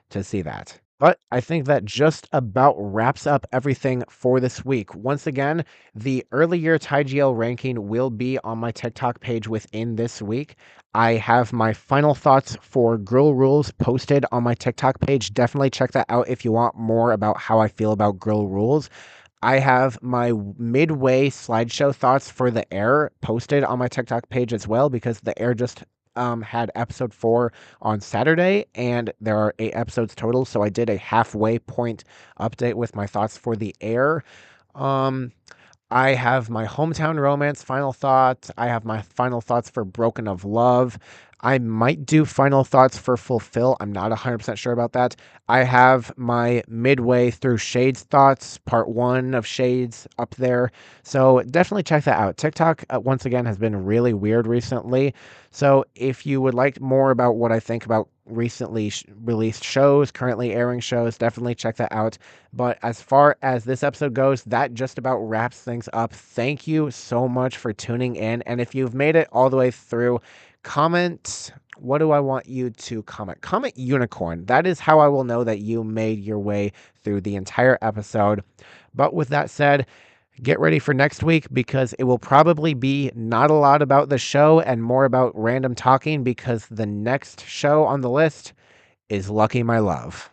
to see that. But I think that just about wraps up everything for this week. Once again, the early year Thai GL ranking will be on my TikTok page within this week. I have my final thoughts for Girl Rules posted on my TikTok page. Definitely check that out if you want more about how I feel about Girl Rules. I have my midway slideshow thoughts for The Air posted on my TikTok page as well because The Air just had episode 4 on Saturday and there are 8 episodes total. So I did a halfway point update with my thoughts for The Air. Um, I have my hometown romance final thoughts. I have my final thoughts for Broken of Love. I might do final thoughts for Fulfill. I'm not 100% sure about that. I have my midway through Shades thoughts, part 1 of Shades up there. So definitely check that out. TikTok, once again, has been really weird recently. So if you would like more about what I think about recently released shows, currently airing shows, definitely check that out. But as far as this episode goes, that just about wraps things up. Thank you so much for tuning in. And if you've made it all the way through, comment. What do I want you to comment? Comment unicorn. That is how I will know that you made your way through the entire episode. But with that said, get ready for next week because it will probably be not a lot about the show and more about random talking because the next show on the list is Lucky My Love.